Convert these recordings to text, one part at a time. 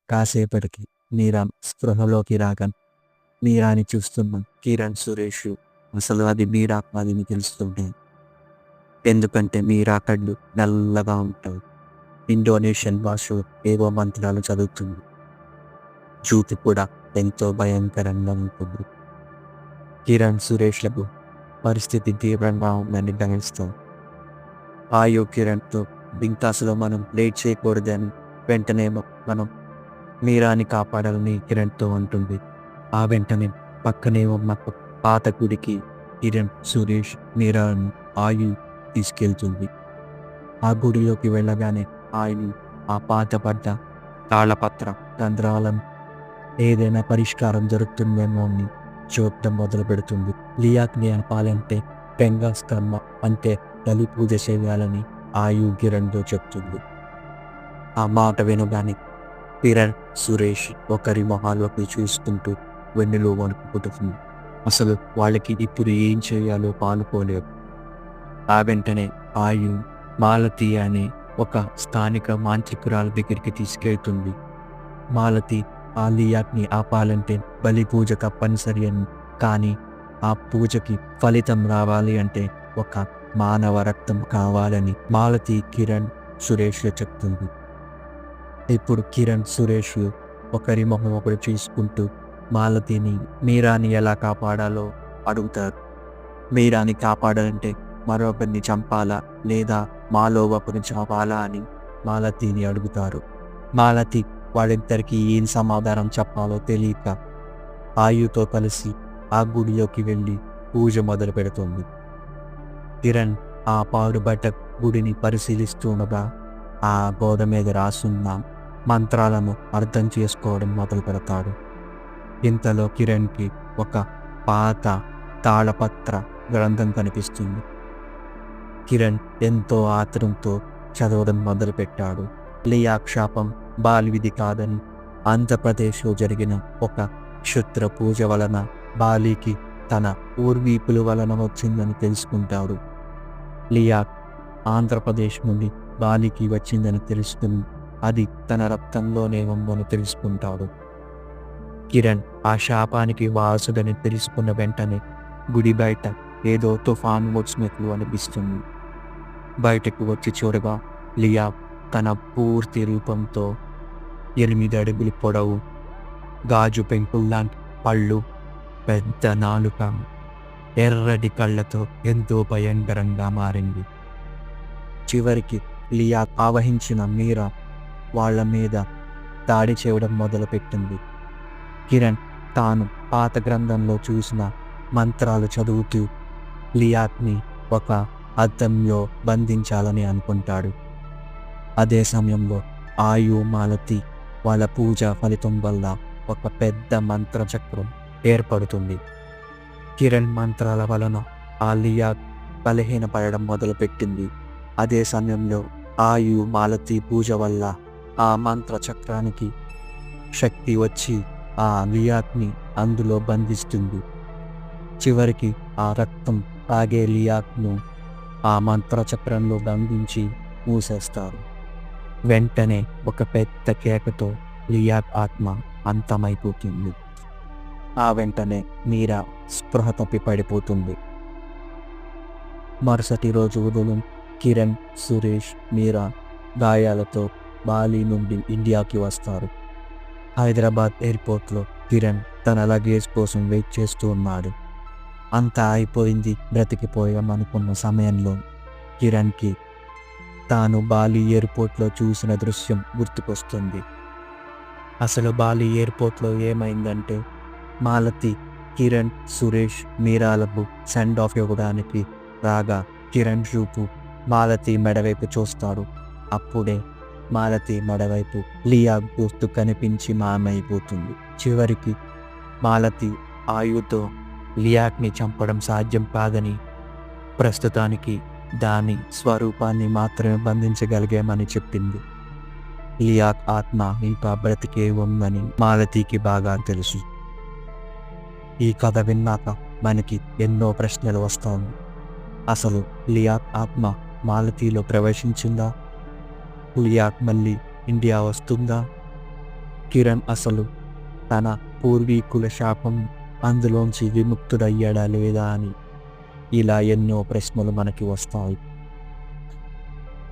కాసేపటికి మీరా స్పృహలోకి రాగా మీరాని చూస్తున్న కిరణ్ సురేష్ అసలు అది మీరా కాదని తెలుస్తుంది. ఎందుకంటే మీరా కళ్ళు నల్లగా ఉంటాయి. ఇండోనేషియన్ భాషలో ఏవో మంత్రాలు చదువుతుంది. చూపు కూడా ఎంతో భయంకరంగా ఉంటుంది. కిరణ్ సురేష్లకు పరిస్థితి తీవ్రంగా ఉందని గ్రహిస్తాం. ఆయు కిరణ్తో బింకాసులో మనం లేట్ చేయకూడదని వెంటనే మనం మీరాని కాపాడాలని కిరణ్తో అంటుంది. ఆ వెంటనే పక్కనే ఉన్న పాత గుడికి కిరణ్ సురేష్ మీరాని ఆయు తీసుకెళ్తుంది. ఆ గుడిలోకి వెళ్ళగానే ఆయన ఆ పాతపడ్డ తాళపత్ర రంధ్రాలను ఏదైనా పరిష్కారం జరుగుతుందేమో అని చూడటం మొదలు పెడుతుంది. లియాక్ని ఆపాలంటే పెంగాస్ కర్మ అంటే బలి పూజ చేయాలని ఆయు కిరణ్తో చెప్తుంది. ఆ మాట వినగానే కిరణ్ సురేష్ ఒకరి మొహాల్లోకి చూసుకుంటూ వెన్నులో వణుకుతుంది. అసలు వాళ్ళకి ఇప్పుడు ఏం చేయాలో పాలుపోలేవు. ఆ వెంటనే ఆయు మాలతి అనే ఒక స్థానిక మాంత్రికురాల దగ్గరికి తీసుకెళ్తుంది. మాలతి ఆ లియాక్ని ఆపాలంటే బలి పూజ తప్పనిసరి అని, కానీ ఆ పూజకి ఫలితం రావాలి అంటే ఒక మానవ రక్తం కావాలని మాలతి కిరణ్ సురేష్ చెప్తుంది. ఇప్పుడు కిరణ్ సురేష్ ఒకరి మొహం ఒకరు చూసుకుంటూ మాలతిని మీరాని ఎలా కాపాడాలో అడుగుతారు. మీరాని కాపాడాలంటే మరొకరిని చంపాలా లేదా మాలో ఒకరిని చంపాలా అని మాలతిని అడుగుతారు. మాలతి వాళ్ళిద్దరికీ ఏం సమాధానం చెప్పాలో తెలియక ఆయుతో కలిసి ఆ గుడిలోకి వెళ్ళి పూజ మొదలు పెడుతుంది. కిరణ్ ఆ పాడుబడ్డ గుడిని పరిశీలిస్తుండగా ఆ గోడ మీద రాసున్న మంత్రాలను అర్థం చేసుకోవడం మొదలు పెడతాడు. ఇంతలో కిరణ్కి ఒక పాత తాళపత్ర గ్రంథం కనిపిస్తుంది. కిరణ్ ఎంతో ఆత్రంతో చదవడం మొదలుపెట్టాడు. లియాక్ శాపం బాలివిధి కాదని, ఆంధ్రప్రదేశ్లో జరిగిన ఒక క్షుద్ర పూజ వలన బాలికి తన పూర్వీకుల వలన వచ్చిందని తెలుసుకుంటాడు. లియాక్ ఆంధ్రప్రదేశ్ నుండి బాలికి వచ్చిందని తెలుసుకుని అది తన రక్తంలోనే ఉందని తెలుసుకుంటాడు. కిరణ్ ఆ శాపానికి వారసుడని తెలుసుకున్న వెంటనే గుడి బయట ఏదో తుఫాను వచ్చినట్లు అనిపిస్తుంది. బయటకు వచ్చి చూడగా లియాక్ తన పూర్తి రూపంతో 8 అడుగుల పొడవు, గాజు పెంకుల్లాంటి పళ్ళు, పెద్ద నాలుక, ఎర్రటి కళ్ళతో ఎంతో భయంకరంగా మారింది. చివరికి లియాక్ ఆవహించిన మీరా వాళ్ళ మీద దాడి చేయడం మొదలుపెట్టింది. కిరణ్ తాను పాత గ్రంథంలో చూసిన మంత్రాలు చదువుతూ లియాక్ని ఒక అద్దంలో బంధించాలని అనుకుంటాడు. అదే సమయంలో ఆయు మాలతి వాళ్ళ పూజ ఫలితం వల్ల ఒక పెద్ద మంత్రచక్రం ఏర్పడుతుంది. కిరణ్ మంత్రాల వలన ఆ లియాక్ బలహీనపడడం మొదలుపెట్టింది. అదే సమయంలో ఆయు మాలతి పూజ వల్ల ఆ మంత్రచక్రానికి శక్తి వచ్చి ఆ లియాక్ని అందులో బంధిస్తుంది. చివరికి ఆ రక్తం తాగే లియాక్ను ఆ మంత్రచక్రంలో బంధించి మూసేస్తారు. వెంటనే ఒక పెద్ద కేకతో లియాక్ ఆత్మ అంతమైపోతుంది. ఆ వెంటనే మీరా స్పృహ తప్పి పడిపోతుంది. మరుసటి రోజు ఉదయం కిరణ్, సురేష్, మీరా గాయాలతో బాలి నుండి ఇండియాకి వస్తారు. హైదరాబాద్ ఎయిర్పోర్ట్లో కిరణ్ తన లగేజ్ కోసం వెయిట్ చేస్తూ ఉన్నాడు. అంతా అయిపోయింది, బ్రతికిపోయామనుకున్న సమయంలో కిరణ్కి తాను బాలి ఎయిర్పోర్ట్లో చూసిన దృశ్యం గుర్తుకొస్తుంది. అసలు బాలి ఎయిర్పోర్ట్లో ఏమైందంటే మాలతి కిరణ్, సురేష్, మీరాలకు సెండ్ ఆఫ్ ఇవ్వడానికి రాగా కిరణ్ చూపు మాలతి మెడవైపు చూస్తాడు. అప్పుడే మాలతి మెడవైపు లియాక్ గుర్తు కనిపించి మాయమైపోతుంది. చివరికి మాలతి ఆయుతో లియాక్ని చంపడం సాధ్యం కాదని, ప్రస్తుతానికి దాని స్వరూపాన్ని మాత్రమే బంధించగలిగామని చెప్పింది. లియాక్ ఆత్మ ఇంకా బ్రతికే ఉందని మాలతికి బాగా తెలుసు. ఈ కథ విన్నాక మనకి ఎన్నో ప్రశ్నలు వస్తాయి. అసలు లియాక్ ఆత్మ మాలతిలో ప్రవేశించిందా? లియాక్ మళ్ళీ ఇండియా వస్తుందా? కిరణ్ అసలు తన పూర్వీకుల శాపం అందులోంచి విముక్తుడయ్యాడా లేదా అని ఇలా ఎన్నో ప్రశ్నలు మనకి వస్తాయి.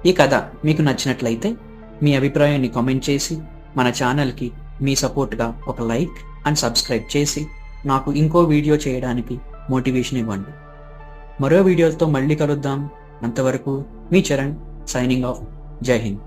ఈ కథ మీకు నచ్చినట్లయితే మీ అభిప్రాయాన్ని కామెంట్ చేసి మన ఛానల్కి మీ సపోర్ట్గా ఒక లైక్ అండ్ సబ్స్క్రైబ్ చేసి నాకు ఇంకో వీడియో చేయడానికి మోటివేషన్ ఇవ్వండి. మరో వీడియోతో మళ్ళీ కలుద్దాం. అంతవరకు మీ చరణ్ సైనింగ్ ఆఫ్. జై హింద్.